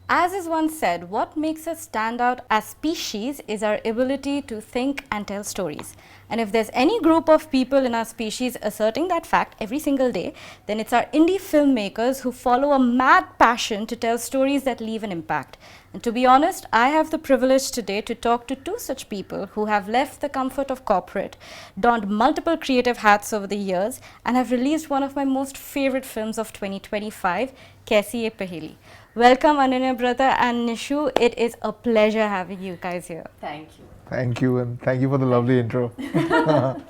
As is once said, what makes us stand out as species is our ability to think and tell stories. And if there's any group of people in our species asserting that fact every single day, then it's our indie filmmakers who follow a mad passion to tell stories that leave an impact. And to be honest, I have the privilege today to talk to two such people who have left the comfort of corporate, donned multiple creative hats over the years, and have released one of my most favorite films of 2025, Kaisi Ye Paheli. Welcome Ananyabrata and Nishu. It is a pleasure having you guys here. Thank you. Thank you, and thank you for the lovely intro.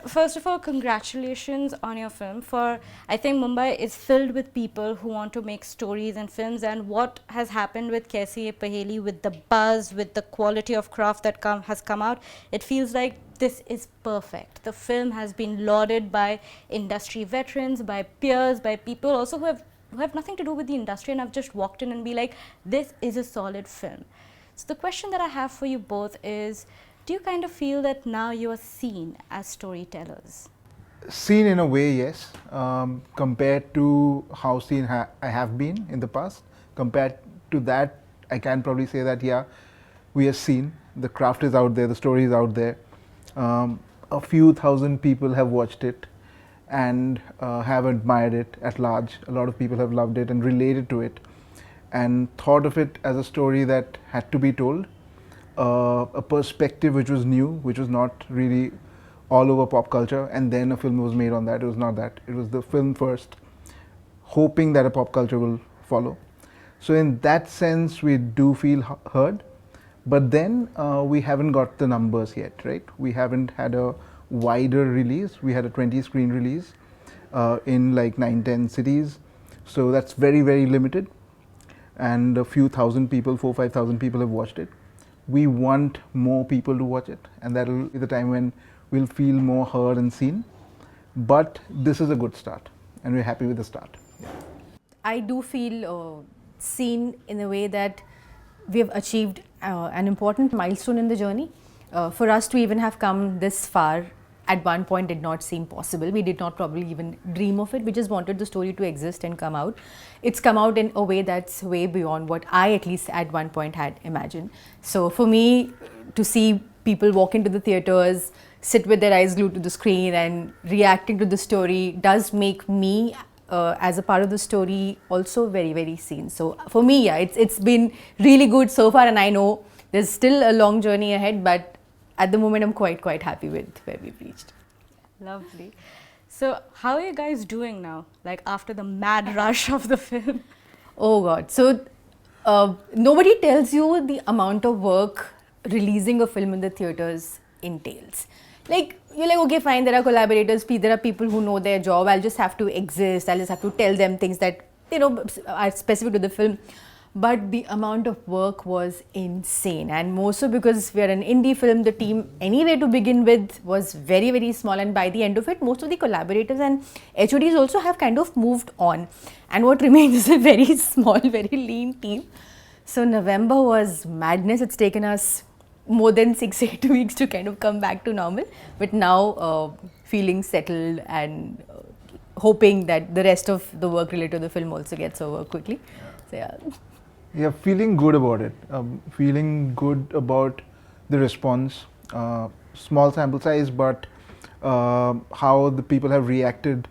First of all, congratulations on your film. I think Mumbai is filled with people who want to make stories and films, and what has happened with Kaisi Ye Paheli, with the buzz, with the quality of craft that has come out, it feels like this is perfect. The film has been lauded by industry veterans, by peers, by people also who have nothing to do with the industry and have just walked in and be like, this is a solid film. So the question that I have for you both is, do you kind of feel that now you are seen as storytellers? Seen in a way, yes. Compared to how seen I have been in the past, compared to that, I can probably say that, yeah, we are seen. The craft is out there, the story is out there. A few thousand people have watched it and have admired it at large. A lot of people have loved it and related to it and thought of it as a story that had to be told, a perspective which was new, which was not really all over pop culture, and then a film was made on that. It was not that. It was the film first, hoping that a pop culture will follow. So in that sense, we do feel heard, but then we haven't got the numbers yet, right? We haven't had a wider release. We had a 20-screen release in like 9-10 cities, so that's very, very limited, and a few thousand people, 4,000-5,000 people have watched it. We want more people to watch it, and that will be the time when we'll feel more heard and seen. But this is a good start, and we're happy with the start. Yeah. I do feel seen in a way that we have achieved an important milestone in the journey. For us to even have come this far at one point did not seem possible. We did not probably even dream of it. We just wanted the story to exist and come out. It's come out in a way that's way beyond what I at least at one point had imagined. So for me to see people walk into the theatres, sit with their eyes glued to the screen and reacting to the story does make me as a part of the story also very, very seen. So for me, yeah, it's been really good so far, and I know there's still a long journey ahead, but at the moment I'm quite happy with where we've reached. Lovely. So how are you guys doing now, like after the mad rush of the film? Oh God. So nobody tells you the amount of work releasing a film in the theatres entails. Like, you're like, okay, fine, there are collaborators, there are people who know their job, I'll just have to exist, I'll just have to tell them things that, you know, are specific to the film. But the amount of work was insane, and more so because we are an indie film, the team anyway to begin with was very, very small, and by the end of it, most of the collaborators and HODs also have kind of moved on, and what remains is a very small, very lean team. So November was madness. It's taken us more than 6-8 weeks to kind of come back to normal, but now feeling settled and hoping that the rest of the work related to the film also gets over quickly. So yeah. Yeah, feeling good about it. Feeling good about the response. Small sample size, but how the people have reacted,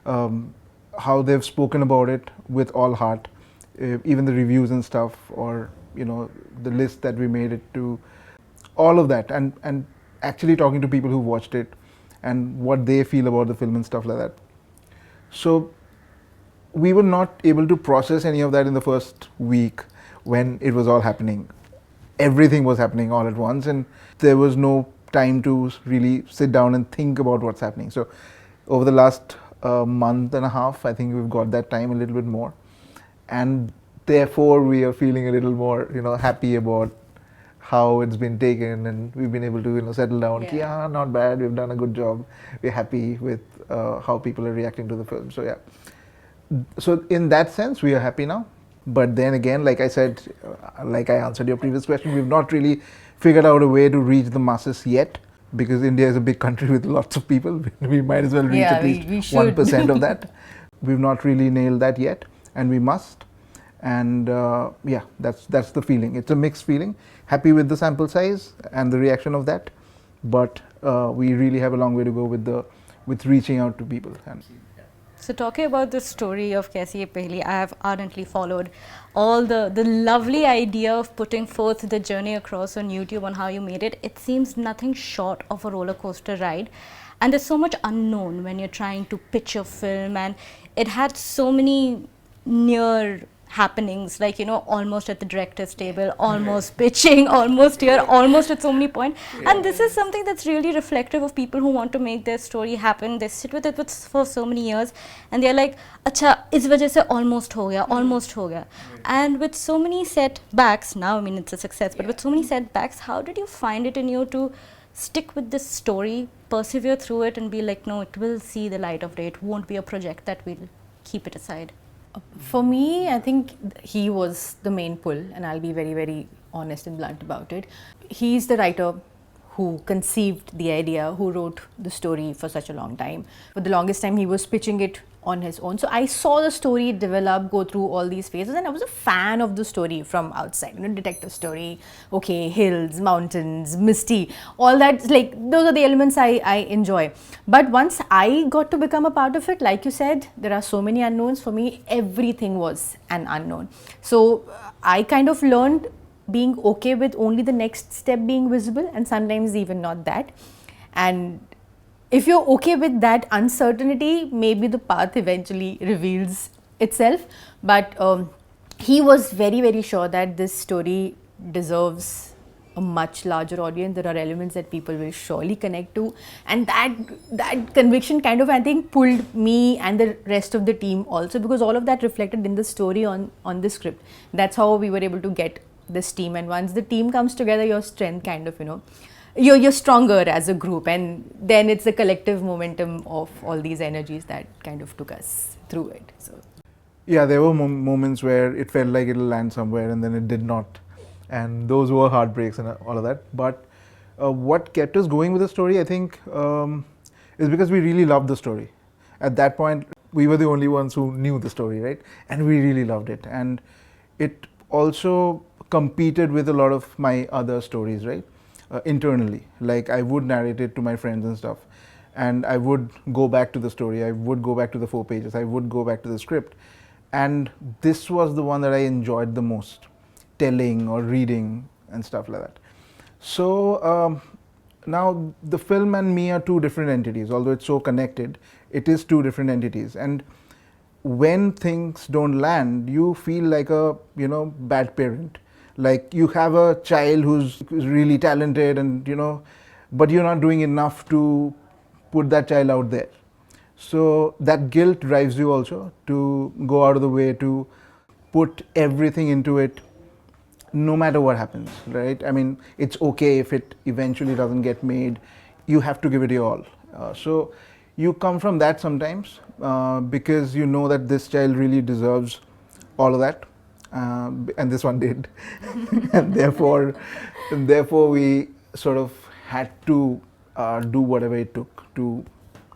how they've spoken about it with all heart. Even the reviews and stuff, or you know, the list that we made it to, all of that, and actually talking to people who watched it and what they feel about the film and stuff like that. So we were not able to process any of that in the first week when it was all happening. Everything was happening all at once, and there was no time to really sit down and think about what's happening. So over the last month and a half, I think we've got that time a little bit more, and therefore we are feeling a little more, you know, happy about how it's been taken, and we've been able to, you know, settle down. Yeah, not bad. We've done a good job. We're happy with how people are reacting to the film. So yeah. So in that sense, we are happy now. But then again, like I said, like I answered your previous question, we've not really figured out a way to reach the masses yet, because India is a big country with lots of people. We might as well reach at least 1% of that. We've not really nailed that yet, and we must. and yeah, that's the feeling. It's a mixed feeling. Happy with the sample size and the reaction of that, but we really have a long way to go with reaching out to people. And So talking about the story of Kaisi Ye Paheli, I have ardently followed all the lovely idea of putting forth the journey across on YouTube on how you made it. It seems nothing short of a roller coaster ride, and there's so much unknown when you're trying to pitch a film, and it had so many near happenings, like, you know, almost at the director's table, almost pitching, almost here, almost at so many points. And this is something that's really reflective of people who want to make their story happen. They sit with it for so many years and they're like, acha, is wajah se almost ho gaya, almost ho gaya. And with so many setbacks, now I mean it's a success, but with so many setbacks, how did you find it in you to stick with this story, persevere through it, and be like, no, it will see the light of day, it won't be a project that we'll keep it aside? For me, I think he was the main pull, and I'll be very, very honest and blunt about it. He's the writer who conceived the idea, who wrote the story for such a long time. For the longest time, he was pitching it on his own. So I saw the story develop, go through all these phases, and I was a fan of the story from outside. You know, detective story, okay, hills, mountains, misty, all that, like, those are the elements I enjoy. But once I got to become a part of it, like you said, there are so many unknowns. For me, everything was an unknown. So I kind of learned being okay with only the next step being visible, and sometimes even not that. And if you're okay with that uncertainty, maybe the path eventually reveals itself. But he was very, very sure that this story deserves a much larger audience. There are elements that people will surely connect to, and that conviction kind of, I think, pulled me and the rest of the team also, because all of that reflected in the story on the script. That's how we were able to get this team. And once the team comes together, your strength kind of, you know, you're stronger as a group, and then it's a collective momentum of all these energies that kind of took us through it. So yeah, there were moments where it felt like it'll land somewhere and then it did not, and those were heartbreaks and all of that. But what kept us going with the story, I think, is because we really loved the story. At that point, we were the only ones who knew the story, right? And we really loved it, and it also competed with a lot of my other stories, right? Internally, like I would narrate it to my friends and stuff, and I would go back to the story, I would go back to the 4 pages, I would go back to the script, and this was the one that I enjoyed the most, telling or reading and stuff like that. So now the film and me are two different entities. Although it's so connected, it is two different entities, and when things don't land, you feel like a, you know, bad parent. Like you have a child who's really talented, and you know, but you're not doing enough to put that child out there. So that guilt drives you also to go out of the way to put everything into it, no matter what happens, right? I mean, it's okay if it eventually doesn't get made. You have to give it your all. So you come from that sometimes because you know that this child really deserves all of that. And this one did. and therefore we sort of had to do whatever it took to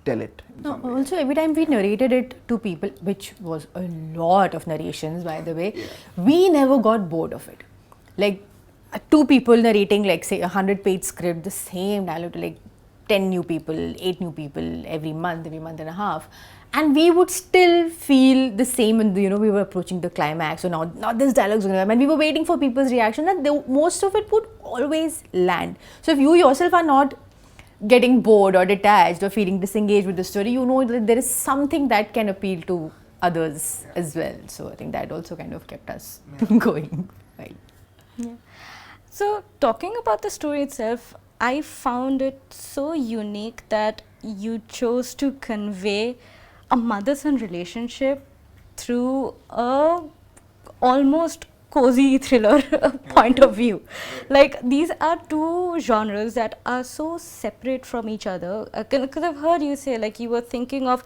tell it. no, also every time we narrated it to people, which was a lot of narrations, by the way, we never got bored of it. Like 2 people narrating, like say 100-page script, the same dialogue to like 10 new people, 8 new people every month and a half. And we would still feel the same when, you know, we were approaching the climax, so now this dialogue's going to come, and we were waiting for people's reaction, and most of it would always land. So if you yourself are not getting bored or detached or feeling disengaged with the story, you know that there is something that can appeal to others as well. So I think that also kind of kept us going. Right. Yeah. So talking about the story itself, I found it so unique that you chose to convey a mother-son relationship through a almost cozy thriller point of view. Like these are 2 genres that are so separate from each other. Because I've heard you say, like, you were thinking of,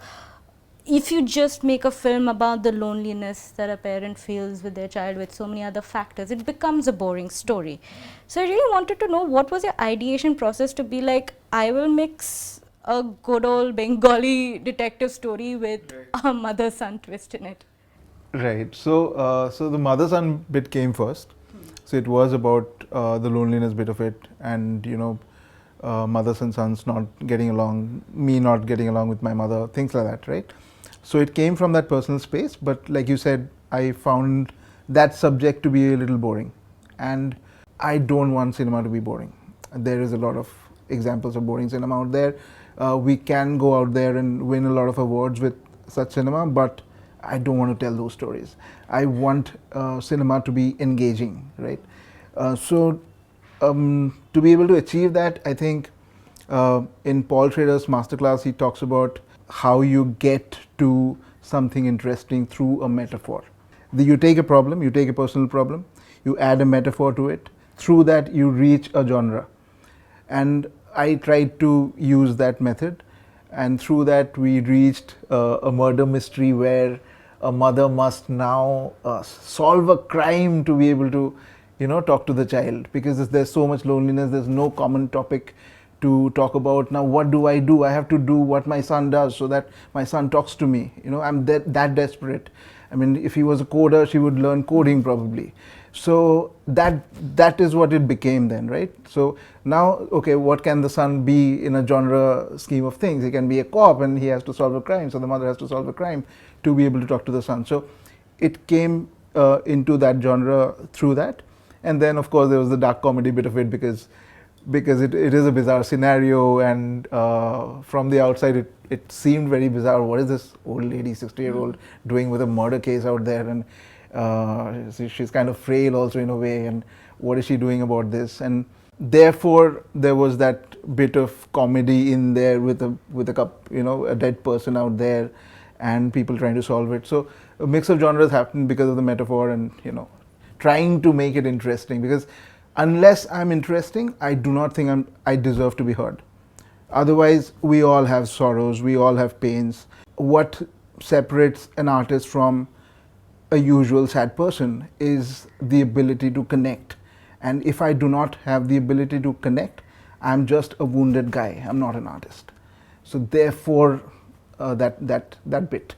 if you just make a film about the loneliness that a parent feels with their child with so many other factors, it becomes a boring story. So I really wanted to know, what was your ideation process to be like, I will mix a good old Bengali detective story with a mother-son twist in it? Right. So the mother-son bit came first. So it was about the loneliness bit of it, and mothers and sons not getting along, me not getting along with my mother, things like that, right? So it came from that personal space, but like you said, I found that subject to be a little boring, and I don't want cinema to be boring. There is a lot of examples of boring cinema out there. We can go out there and win a lot of awards with such cinema, but I don't want to tell those stories. I want cinema to be engaging, right? To be able to achieve that, I think in Paul Schrader's masterclass, he talks about how you get to something interesting through a metaphor. You take a problem, you take a personal problem, you add a metaphor to it. Through that, you reach a genre. And I tried to use that method, and through that we reached a murder mystery where a mother must now solve a crime to be able to talk to the child, because there's so much loneliness, there's no common topic to talk about. Now what do? I have to do what my son does so that my son talks to me. I'm that desperate. I mean, if he was a coder, she would learn coding probably. So that is what it became then, right? So now, okay, what can the son be in a genre scheme of things? He can be a cop and he has to solve a crime, so the mother has to solve a crime to be able to talk to the son. So it came into that genre through that. And then of course there was the dark comedy bit of it, because it is a bizarre scenario, and from the outside it seemed very bizarre. What is this old lady, 60-year-old, doing with a murder case out there? And she's kind of frail also in a way, and what is she doing about this? And therefore there was that bit of comedy in there with a dead person out there and people trying to solve it. So a mix of genres happened because of the metaphor, and trying to make it interesting, because unless I'm interesting, I do not think I deserve to be heard. Otherwise, we all have sorrows, we all have pains. What separates an artist from a usual sad person is the ability to connect. And if I do not have the ability to connect, I'm just a wounded guy, I'm not an artist. So therefore, that bit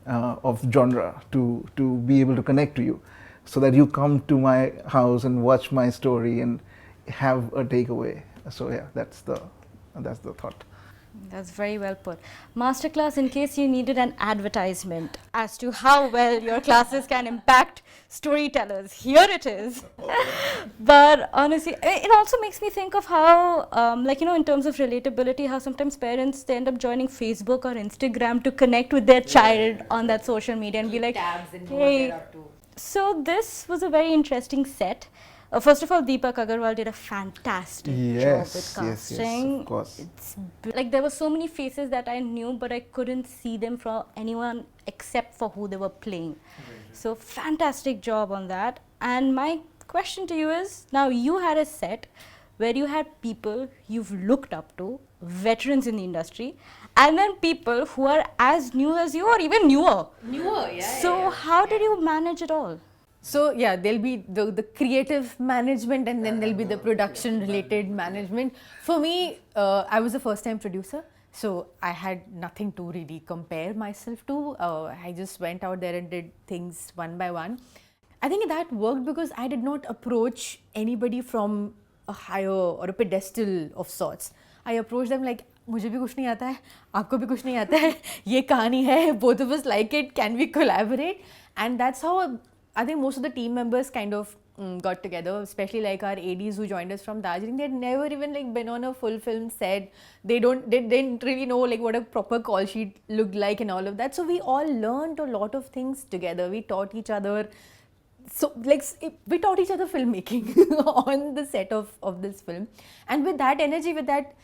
of genre to be able to connect to you, so that you come to my house and watch my story and have a takeaway. So yeah, that's the thought. That's very well put. Masterclass, in case you needed an advertisement as to how well your classes can impact storytellers, here it is. But honestly, it also makes me think of how, in terms of relatability, how sometimes parents, they end up joining Facebook or Instagram to connect with their child on that social media and be like, tabs and hey. So this was a very interesting set. First of all, Deepak Agarwal did a fantastic job with casting. Yes, of course. Like, there were so many faces that I knew, but I couldn't see them from anyone except for who they were playing. So fantastic job on that. And my question to you is, now you had a set where you had people you've looked up to, veterans in the industry, and then people who are as new as you or even newer. So how did you manage it all? So yeah, there'll be the creative management, and then there'll be the production related management. For me, I was a first time producer, so I had nothing to really compare myself to. I just went out there and did things one by one. I think that worked because I did not approach anybody from a higher or a pedestal of sorts. I approached them like, मुझे भी कुछ नहीं आता है, आपको भी कुछ नहीं आता है, ये कहानी है, both of us like it, can we collaborate? And that's how I think most of the team members kind of got together, especially like our ADs who joined us from Darjeeling. They had never even been on a full film set. They didn't really know what a proper call sheet looked like and all of that. So we all learned a lot of things together. We taught each other. So we taught each other filmmaking on the set of this film. And with that energy, with that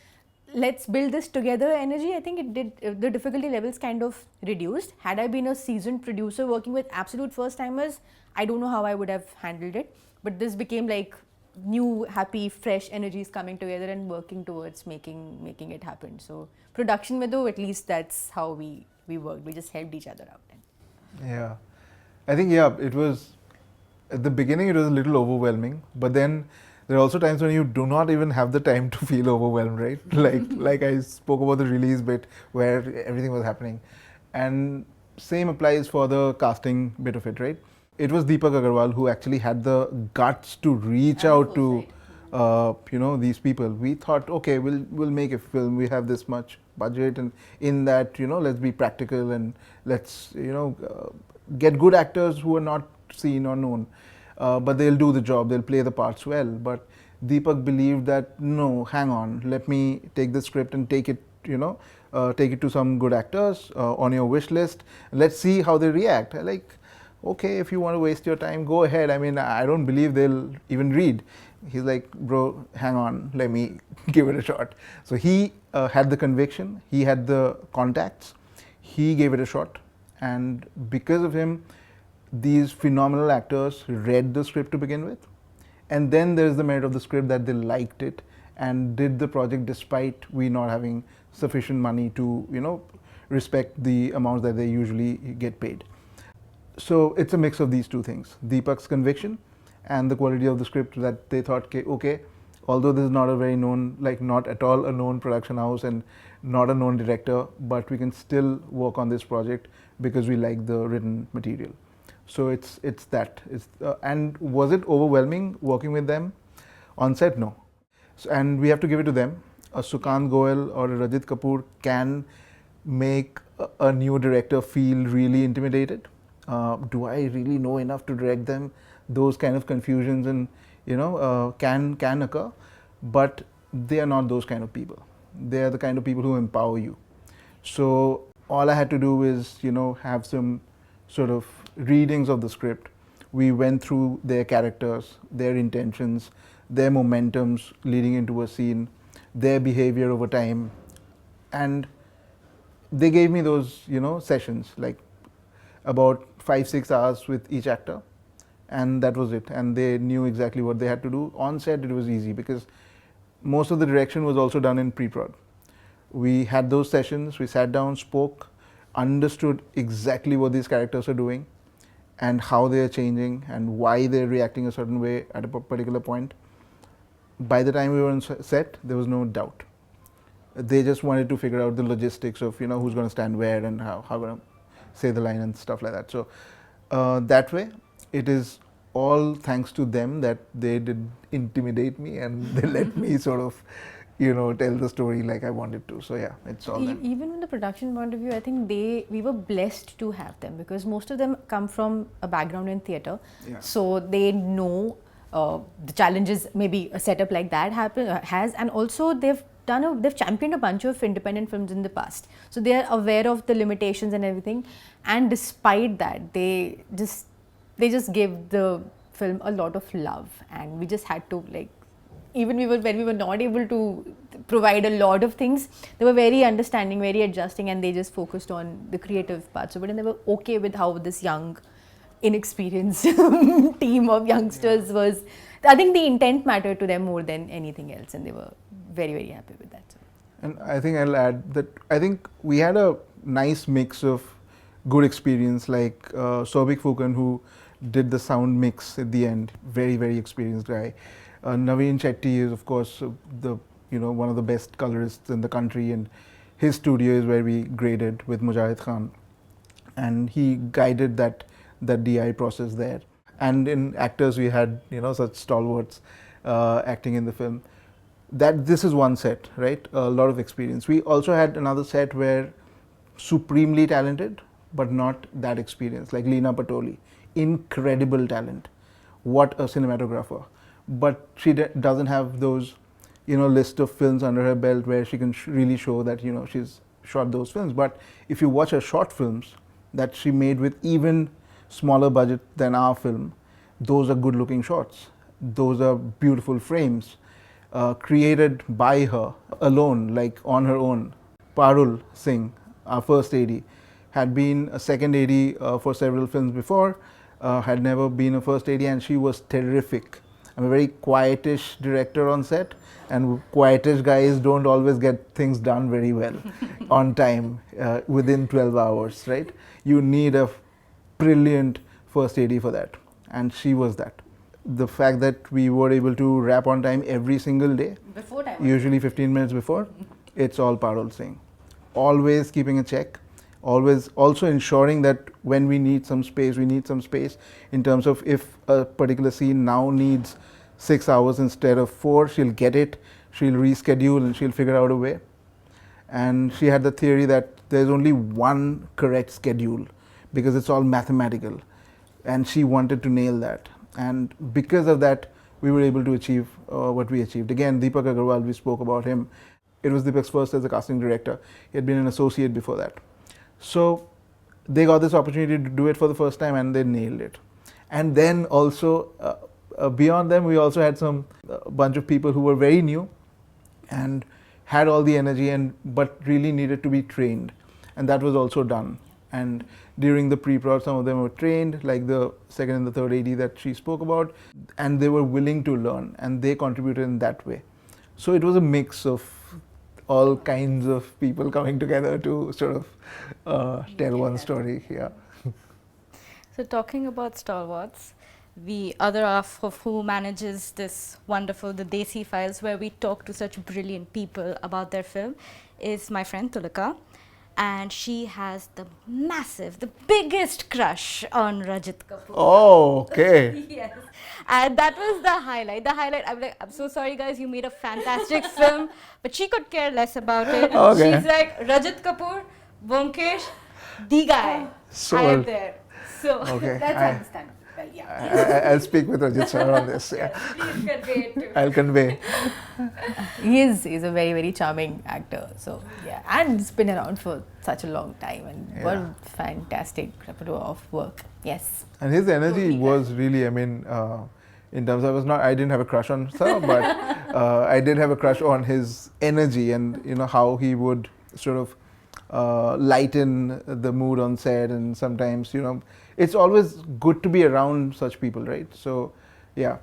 let's build this together energy, I think it did, the difficulty levels kind of reduced. Had I been a seasoned producer working with absolute first timers, I don't know how I would have handled it. But this became like new, happy, fresh energies coming together and working towards making it happen. So production mein though, at least that's how we worked. We just helped each other out. Yeah, I think it was, at the beginning it was a little overwhelming, but then there are also times when you do not even have the time to feel overwhelmed, right? Like I spoke about the release bit where everything was happening, and same applies for the casting bit of it, right? It was Deepak Agarwal who actually had the guts to reach out to, these people. We thought, okay, we'll make a film. We have this much budget, and in that, let's be practical and let's, get good actors who are not seen or known, but they'll do the job. They'll play the parts well. But Deepak believed that no, hang on, let me take the script and take it, take it to some good actors on your wish list. Let's see how they react. Like, okay, if you want to waste your time, go ahead. I mean, I don't believe they'll even read. He's like, bro, hang on, let me give it a shot. So he had the conviction, he had the contacts, he gave it a shot, and because of him, these phenomenal actors read the script to begin with, and then there's the merit of the script that they liked it and did the project despite we not having sufficient money to, respect the amounts that they usually get paid. So it's a mix of these two things: Deepak's conviction and the quality of the script, that they thought, okay, although this is not a very known, like not at all a known production house and not a known director, but we can still work on this project because we like the written material. So it's that. And was it overwhelming working with them on set? No. So, and we have to give it to them. A Sukant Goel or a Rajit Kapoor can make a new director feel really intimidated. Do I really know enough to direct them? Those kind of confusions and can occur, but they are not those kind of people. They are the kind of people who empower you. So all I had to do is have some sort of readings of the script. We went through their characters, their intentions, their momentums leading into a scene, their behavior over time, and they gave me those sessions, like about 5-6 hours with each actor, and that was it. And they knew exactly what they had to do. On set it was easy because most of the direction was also done in pre-prod. We had those sessions, we sat down, spoke, understood exactly what these characters are doing and how they are changing and why they're reacting a certain way at a particular point. By the time we were on set, there was no doubt. They just wanted to figure out the logistics of who's going to stand where and how going to say the line and stuff like that. So that way, it is all thanks to them that they did intimidate me and they let me sort of tell the story like I wanted to. So yeah, it's all them. Even from the production point of view, I think we were blessed to have them because most of them come from a background in theatre. Yeah. So they know the challenges maybe a setup like that has, and also they've championed a bunch of independent films in the past. So they are aware of the limitations and everything, and despite that, they just gave the film a lot of love, and we just had to when we were not able to provide a lot of things, they were very understanding, very adjusting, and they just focused on the creative parts of it, and they were okay with how this young, inexperienced team of youngsters was. I think the intent mattered to them more than anything else, and they were very, very happy with that. And I think I'll add that I think we had a nice mix of good experience, like Soubik Fukan, who did the sound mix at the end, very, very experienced guy. Naveen Shetty is of course one of the best colorists in the country, and his studio is where we graded with Mujahid Khan, and he guided that DI process there. And in actors we had such stalwarts acting in the film. That this is one set, right? A lot of experience. We also had another set where supremely talented but not that experienced, like Leena Patoli, incredible talent, what a cinematographer, but she doesn't have those list of films under her belt where she can really show that she's shot those films. But if you watch her short films that she made with even smaller budget than our film, those are good looking shots, those are beautiful frames, created by her alone, like on her own. Parul Singh, our first AD, had been a second AD for several films before, had never been a first AD, and she was terrific. I'm a very quietish director on set, and quietish guys don't always get things done very well on time within 12 hours, right? You need a brilliant first AD for that, and she was that. The fact that we were able to wrap on time every single day, Before time, usually 15 minutes before, it's all Parul Singh. Always keeping a check, always also ensuring that when we need some space, we need some space in terms of if a particular scene now needs 6 hours instead of 4, she'll get it, she'll reschedule and she'll figure out a way. And she had the theory that there's only one correct schedule because it's all mathematical, and she wanted to nail that. And because of that, we were able to achieve what we achieved. Again, Deepak Agarwal, we spoke about him. It was Deepak's first as a casting director. He had been an associate before that. So they got this opportunity to do it for the first time and they nailed it. And then also beyond them, we also had a bunch of people who were very new and had all the energy but really needed to be trained, and that was also done. And during the pre-prod, some of them were trained, like the second and the third AD that she spoke about, and they were willing to learn and they contributed in that way. So it was a mix of all kinds of people coming together to sort of tell one story. Yeah. So talking about stalwarts, the other half of who manages this wonderful, the Desiphiles, where we talk to such brilliant people about their film, is my friend Tulika. And she has the biggest crush on Rajat Kapoor. Oh, okay. Yes. And that was the highlight. I'm like, I'm so sorry guys, you made a fantastic film, but she could care less about it. Okay. She's like, Rajat Kapoor, Bomkesh, the guy. So I am there. So okay. That's understandable. Well, yeah. I'll speak with Rajat sir on this. Yeah. please convey it to I'll convey. He's a very, very charming actor. So yeah, and he's been around for such a long time, and what a fantastic repertoire of work. Yes. And his energy was really, I mean, in terms of, I didn't have a crush on Sir, but I did have a crush on his energy and, you know, how he would sort of lighten the mood on set. And sometimes, you know, it's always good to be around such people, right? So, yeah.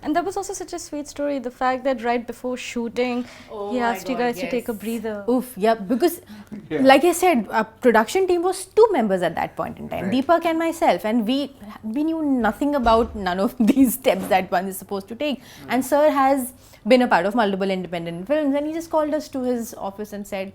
And that was also such a sweet story, the fact that right before shooting, he asked you guys to take a breather. Oof, yeah, because like I said, our production team was 2 members at that point in time, Right. Deepak and myself, and we knew nothing about none of these steps that one is supposed to take. And Sir has been a part of multiple independent films, and he just called us to his office and said,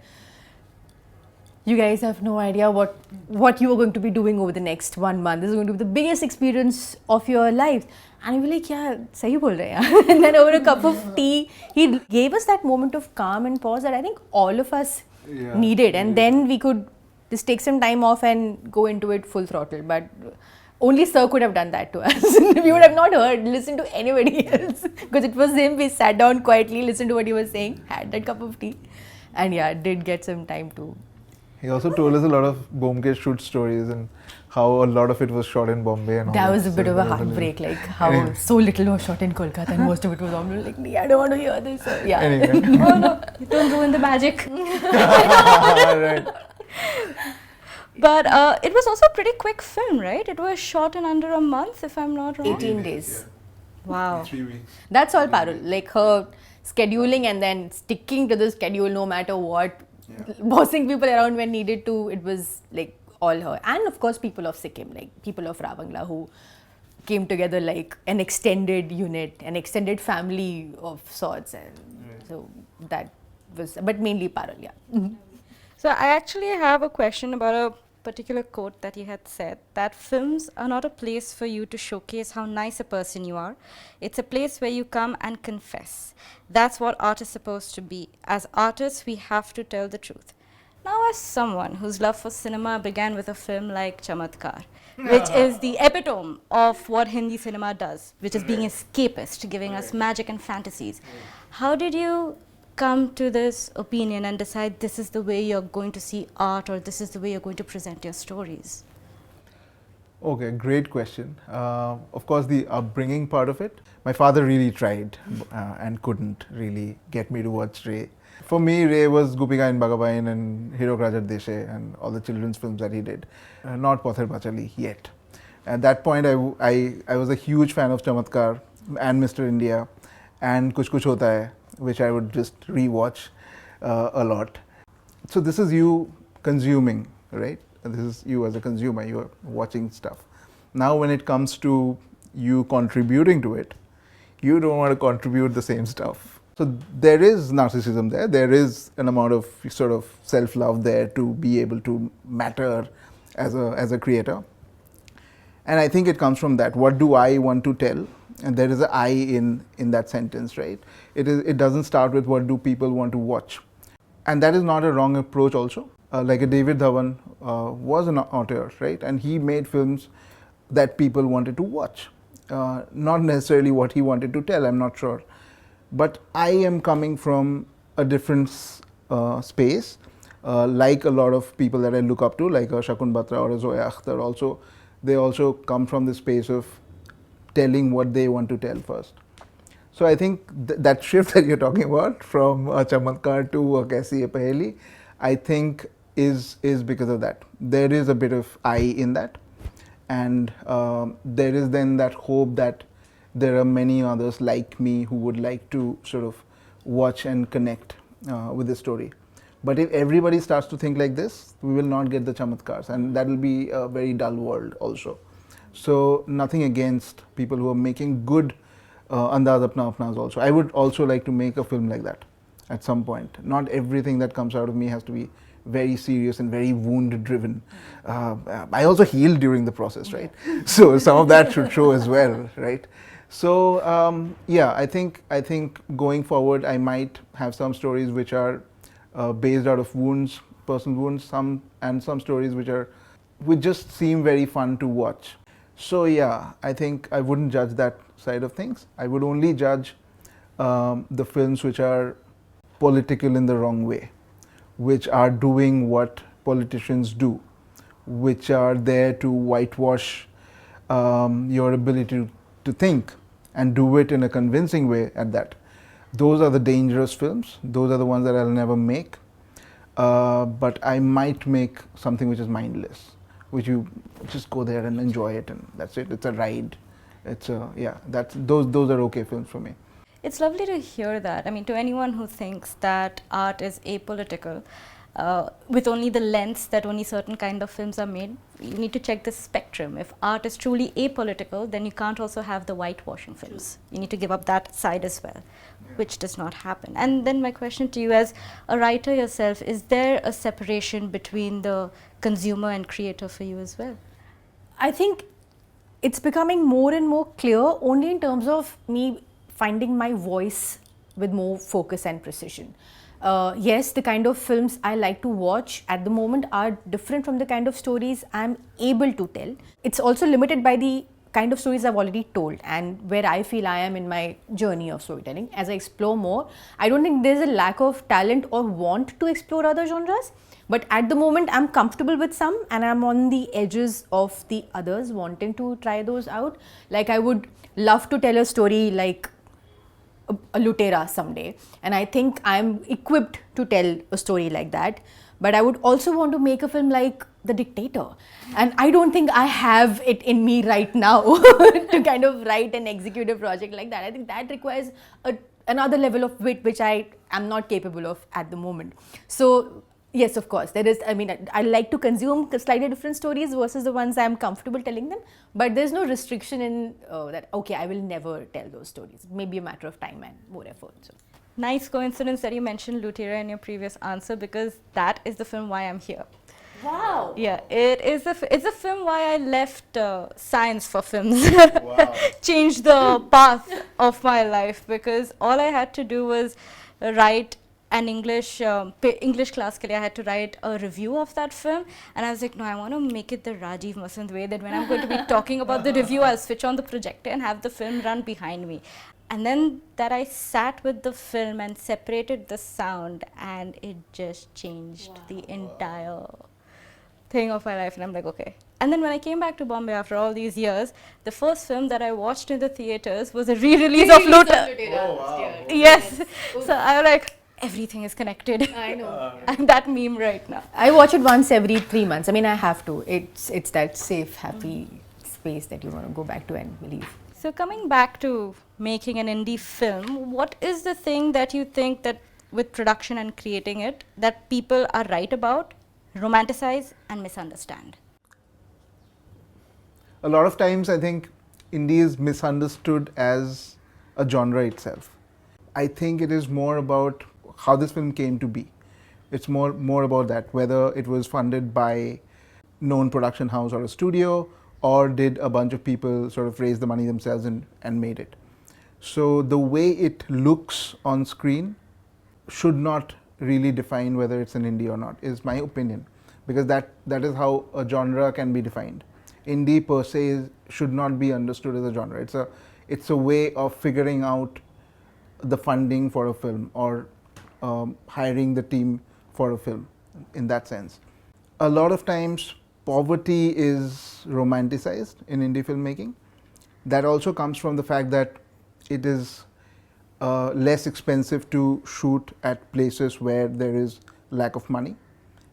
you guys have no idea what you are going to be doing over the next 1 month. This is going to be the biggest experience of your life. And we were like, yeah, sahi bol rahe hain. And then over a cup of tea, he gave us that moment of calm and pause that I think all of us needed. And then we could just take some time off and go into it full throttle. But only Sir could have done that to us. We would have not listened to anybody else. Because it was him, we sat down quietly, listened to what he was saying, had that cup of tea. And yeah, did get some time to. He also told us a lot of Bomkesh shoot stories and how a lot of it was shot in Bombay and all That was a So bit of a that was heartbreak, like how so little was shot in Kolkata and most of it was Bombay. Like, I don't want to hear this. So, yeah. Anyway. Oh no, you don't ruin the magic. Right. But it was also a pretty quick film, right? It was shot in under a month, if I'm not wrong. 18 days. Wow. 3 weeks. That's all Parul. Like her scheduling and then sticking to the schedule no matter what. Bossing people around when needed to. It was like all her. And of course people of Sikkim, like people of Ravangla who came together like an extended unit, an extended family of sorts. And so that was, but mainly Parul, yeah. So I actually have a question about a particular quote that you had said, that films are not a place for you to showcase how nice a person you are. It's a place where you come and confess. That's what art is supposed to be. As artists, we have to tell the truth. Now, as someone whose love for cinema began with a film like Chamatkar, which is the epitome of what Hindi cinema does, which is being escapist, giving us magic and fantasies, how did you come to this opinion and decide this is the way you're going to see art, or this is the way you're going to present your stories? Okay, great question. Of course, the upbringing part of it. My father really tried and couldn't really get me to watch Ray. For me, Ray was Gopika in Bagabain and Hero Rajat Deshe and all the children's films that he did. Not Pather Pachali yet. At that point, I was a huge fan of Chamatkar and Mr. India and Kuch Kuch Hota Hai, which I would just rewatch a lot. So this is you consuming, right? This is you as a consumer, you are watching stuff. Now when it comes to you contributing to it, you don't want to contribute the same stuff. So there is narcissism there. There is an amount of sort of self-love there to be able to matter as a creator. And I think it comes from that. What do I want to tell? And there is an I in that sentence, right? It doesn't start with what do people want to watch. And that is not a wrong approach also. Like a David Dhawan was an author, right? And he made films that people wanted to watch. Not necessarily what he wanted to tell, I'm not sure. But I am coming from a different space, like a lot of people that I look up to, like a Shakun Batra or a Zoya Akhtar also. They also come from the space of telling what they want to tell first. So I think that shift that you're talking about from a Chamatkar to a Kaisi Ye Paheli, I think is because of that. There is a bit of I in that, and there is then that hope that there are many others like me who would like to sort of watch and connect with the story. But if everybody starts to think like this, we will not get the chamatkars, and that will be a very dull world also. So nothing against people who are making good andaz apna apnas also. I would also like to make a film like that at some point. Not everything that comes out of me has to be very serious and very wound driven. I also healed during the process, right? So some of that should show as well, right? So yeah, I think going forward, I might have some stories which are based out of wounds, personal wounds, some stories which just seem very fun to watch. So yeah, I think I wouldn't judge that side of things. I would only judge the films which are political in the wrong way, which are doing what politicians do, which are there to whitewash your ability to think and do it in a convincing way at that. Those are the dangerous films. Those are the ones that I'll never make. But I might make something which is mindless, which you just go there and enjoy it, and that's it. It's a ride. Those are okay films for me. It's lovely to hear that. I mean, to anyone who thinks that art is apolitical, with only the lens that only certain kind of films are made, you need to check the spectrum. If art is truly apolitical, then you can't also have the whitewashing films. You need to give up that side as well, which does not happen. And then my question to you, as a writer yourself, is there a separation between the consumer and creator for you as well? I think it's becoming more and more clear only in terms of me finding my voice with more focus and precision. Yes, the kind of films I like to watch at the moment are different from the kind of stories I'm able to tell. It's also limited by the kind of stories I've already told and where I feel I am in my journey of storytelling. As I explore more, I don't think there's a lack of talent or want to explore other genres. But at the moment, I'm comfortable with some and I'm on the edges of the others, wanting to try those out. Like, I would love to tell a story like a Lutera someday, and I think I'm equipped to tell a story like that. But I would also want to make a film like The Dictator, and I don't think I have it in me right now to kind of write and execute a project like that. I think that requires another level of wit which I am not capable of at the moment. So yes, of course, there is, I mean, I like to consume slightly different stories versus the ones I'm comfortable telling them, but there's no restriction in that, okay, I will never tell those stories. Maybe a matter of time and more effort. So. Nice coincidence that you mentioned Lutera in your previous answer, because that is the film why I'm here. Wow. Yeah, it's a film why I left science for films. Wow. Changed the path of my life, because all I had to do was write an English class ke liye I had to write a review of that film, and I was like, no, I want to make it the Rajiv Masand way, that when I'm going to be talking about the review, I'll switch on the projector and have the film run behind me. And then that I sat with the film and separated the sound, and it just changed the entire thing of my life, and I'm like, okay. And then when I came back to Bombay after all these years, the first film that I watched in the theaters was a re-release of Lutera. Oh, wow. Yes. So I was like, everything is connected. I know. I'm that meme right now. I watch it once every 3 months. I mean, I have to. It's that safe, happy space that you want to go back to and believe. So coming back to making an indie film, what is the thing that you think that with production and creating it, that people are right about, romanticize and misunderstand? A lot of times I think indie is misunderstood as a genre itself. I think it is more about how this film came to be. It's more about that, whether it was funded by known production house or a studio, or did a bunch of people sort of raise the money themselves and made it. So the way it looks on screen should not really define whether it's an indie or not, is my opinion, because that is how a genre can be defined. Indie per se should not be understood as a genre. It's a way of figuring out the funding for a film, or hiring the team for a film, in that sense. A lot of times poverty is romanticized in indie filmmaking. That also comes from the fact that it is less expensive to shoot at places where there is lack of money,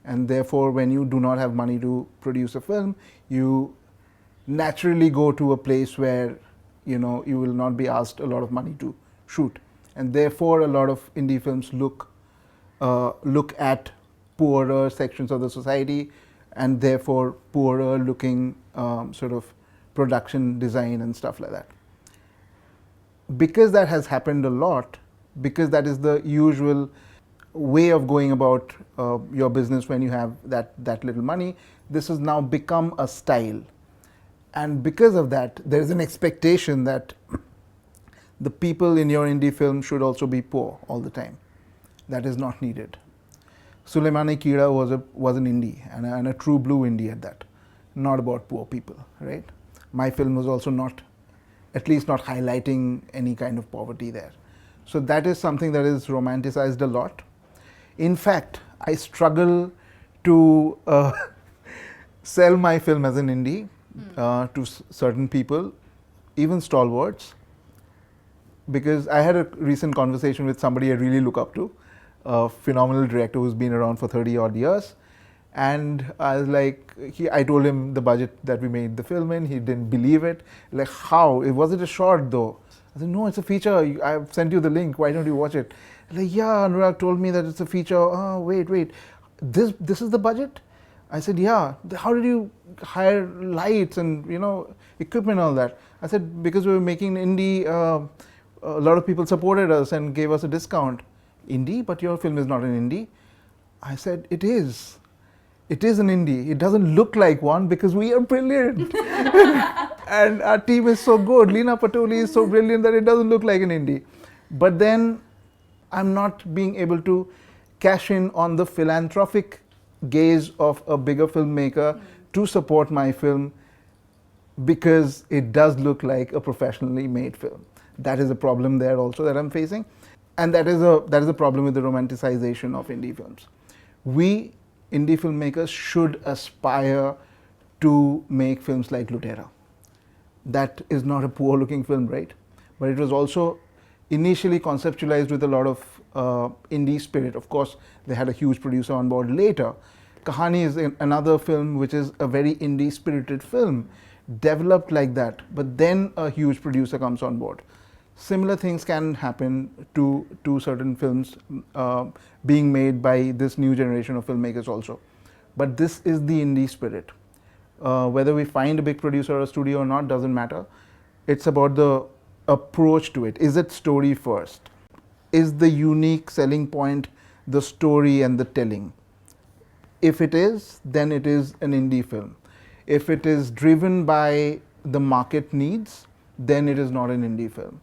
and therefore when you do not have money to produce a film, you naturally go to a place where you will not be asked a lot of money to shoot, and therefore a lot of indie films look at poorer sections of the society, and therefore poorer looking sort of production design and stuff like that. Because that has happened a lot, because that is the usual way of going about your business when you have that little money, this has now become a style. And because of that, there is an expectation that the people in your indie film should also be poor all the time. That is not needed. Suleimani-Kira was an indie, and a true blue indie at that. Not about poor people, right? My film was also not, at least not highlighting any kind of poverty there. So that is something that is romanticized a lot. In fact, I struggle to sell my film as an indie to certain people, even stalwarts, because I had a recent conversation with somebody I really look up to, a phenomenal director who's been around for 30 odd years. And I was like, I told him the budget that we made the film in. He didn't believe it. Like, how? Was it a short though? I said, no, it's a feature. I've sent you the link. Why don't you watch it? Like, yeah, Anurag told me that it's a feature. Oh, wait. This is the budget? I said, yeah. How did you hire lights and equipment and all that? I said, because we were making indie. A lot of people supported us and gave us a discount. Indie? But your film is not an indie. I said, it is. It is an indie. It doesn't look like one because we are brilliant. And our team is so good. Leena Patoli is so brilliant that it doesn't look like an indie. But then I'm not being able to cash in on the philanthropic gaze of a bigger filmmaker to support my film because it does look like a professionally made film. That is a problem there also that I'm facing. And that is a problem with the romanticization of indie films. We indie filmmakers should aspire to make films like Lutera. That is not a poor looking film, right? But it was also initially conceptualized with a lot of indie spirit. Of course, they had a huge producer on board later. Kahani is another film which is a very indie spirited film, developed like that, but then a huge producer comes on board. Similar things can happen to certain films being made by this new generation of filmmakers also. But this is the indie spirit. Whether we find a big producer or a studio or not doesn't matter. It's about the approach to it. Is it story first? Is the unique selling point the story and the telling? If it is, then it is an indie film. If it is driven by the market needs, then it is not an indie film.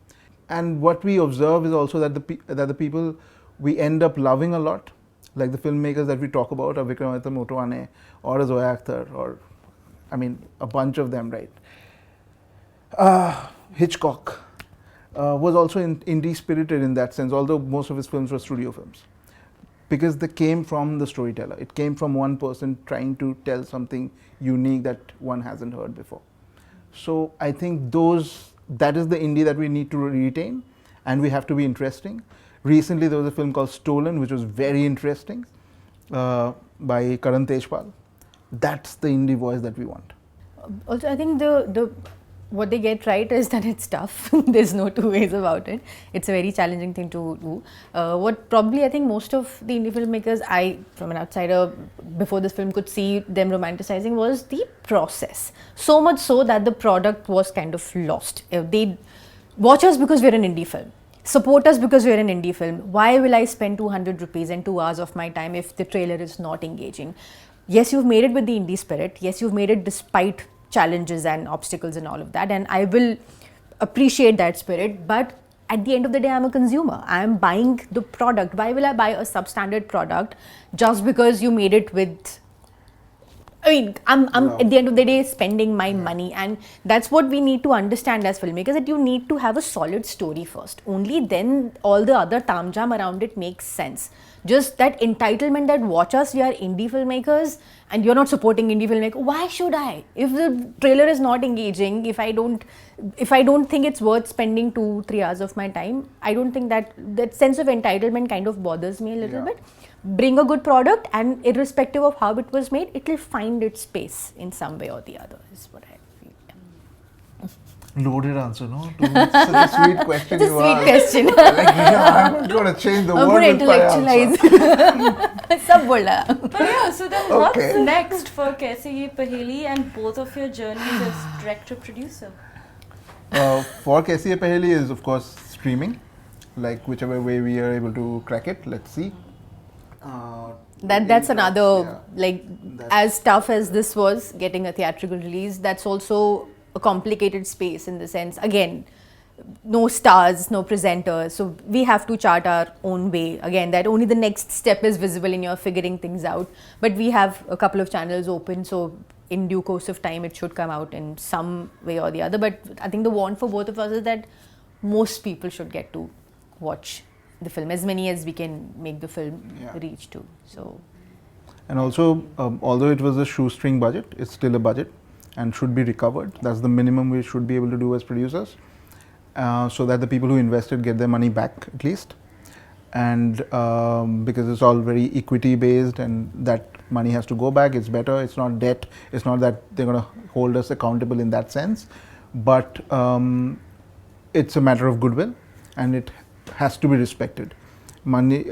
And what we observe is also that the people we end up loving a lot, like the filmmakers that we talk about, are Vikramaditya Motwane or a Zoya Akhtar, or a bunch of them, right? Hitchcock was also indie spirited in that sense, although most of his films were studio films, because they came from the storyteller. It came from one person trying to tell something unique that one hasn't heard before. So I think that is the indie that we need to retain, and we have to be interesting. Recently there was a film called Stolen, which was very interesting, by Karan Tejpal. That's the indie voice that we want. Also, I think what they get right is that it's tough. There's no two ways about it. It's a very challenging thing to do. What probably I think most of the indie filmmakers, from an outsider before this film could see them romanticizing, was the process. So much so that the product was kind of lost. They watch us because we're an indie film. support us because we're an indie film. Why will I spend 200 rupees and 2 hours of my time if the trailer is not engaging? Yes, you've made it with the indie spirit. Yes, you've made it despite challenges and obstacles and all of that. And I will appreciate that spirit. But at the end of the day, I'm a consumer. I'm buying the product. Why will I buy a substandard product just because you made it with... I mean, I'm at the end of the day spending my money, and that's what we need to understand as filmmakers, that you need to have a solid story first. Only then all the other tamjam around it makes sense. Just that entitlement that watch us, we are indie filmmakers and you're not supporting indie filmmakers. Why should I? If the trailer is not engaging, if I don't think it's worth spending 2-3 hours of my time, I don't think that sense of entitlement kind of bothers me a little bit. Bring a good product, and irrespective of how it was made, it will find its space in some way or the other, is what I feel. Yeah. Loaded answer, no? It's such a sweet question. It's a sweet question. Like, I'm going to change the I'm world going to with my answer. intellectualize. Sab bola. But yeah, so then what's next for Kaisi Ye Paheli and both of your journeys as director-producer? For Kaisi Ye Paheli is, of course, streaming. Like, whichever way we are able to crack it, let's see. That's another, as tough as this was, getting a theatrical release, that's also a complicated space in the sense, again, no stars, no presenters, so we have to chart our own way. Again, that only the next step is visible in your figuring things out. But we have a couple of channels open, so in due course of time it should come out in some way or the other. But I think the want for both of us is that most people should get to watch the film, as many as we can make the film reach to. So, and also, although it was a shoestring budget, it's still a budget and should be recovered. That's the minimum we should be able to do as producers, so that the people who invested get their money back at least. And because it's all very equity based, and that money has to go back. It's better. It's not debt. It's not that they're going to hold us accountable in that sense, but it's a matter of goodwill, and it has to be respected. Money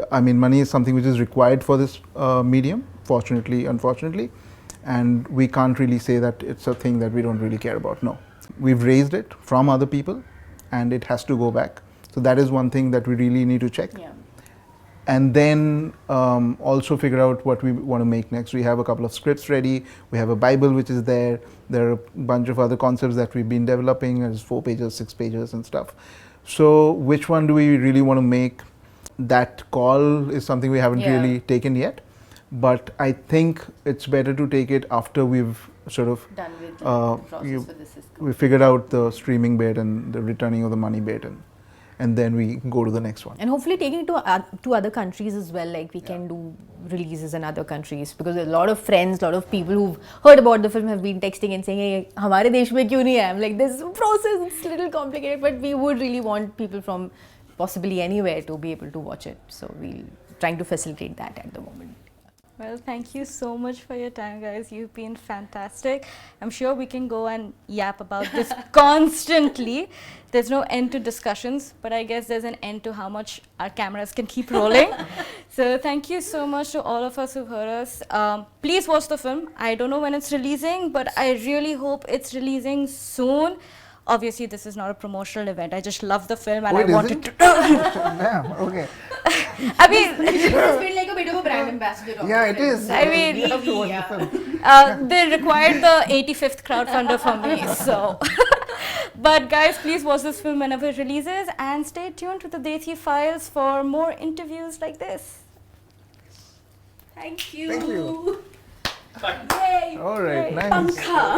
is something which is required for this medium, fortunately, unfortunately, and we can't really say that it's a thing that we don't really care about. No, we've raised it from other people, and it has to go back. So that is one thing that we really need to check. yeah. And then also figure out what we want to make next. We have a couple of scripts ready. We have a Bible which is there. There are a bunch of other concepts that we've been developing. There's 4 pages, 6 pages and stuff. So which one do we really want to make? That call is something we haven't really taken yet. But I think it's better to take it after we've sort of Done with the process for this. we figured out the streaming bit and the returning of the money bit, and then we go to the next one. And hopefully taking it to other countries as well, like we can do releases in other countries, because a lot of friends, a lot of people who've heard about the film have been texting and saying, hey, hamare desh mein kyun nahi hai? I'm like, this process is a little complicated, but we would really want people from possibly anywhere to be able to watch it. So we're trying to facilitate that at the moment. Well, thank you so much for your time, guys. You've been fantastic. I'm sure we can go and yap about this constantly. There's no end to discussions, but I guess there's an end to how much our cameras can keep rolling. So thank you so much to all of us who've heard us. Please watch the film. I don't know when it's releasing, but I really hope it's releasing soon. Obviously, this is not a promotional event. I just love the film and I wanted to... Damn, okay. I mean... It's been like a bit of a brand ambassador. Yeah, it is. I mean, you have to watch the film. they required the 85th crowdfunder from me, so... But guys, please watch this film whenever it releases and stay tuned to the Desiphiles for more interviews like this. Thank you. Thank you. Yay! All right, nice. Pankha.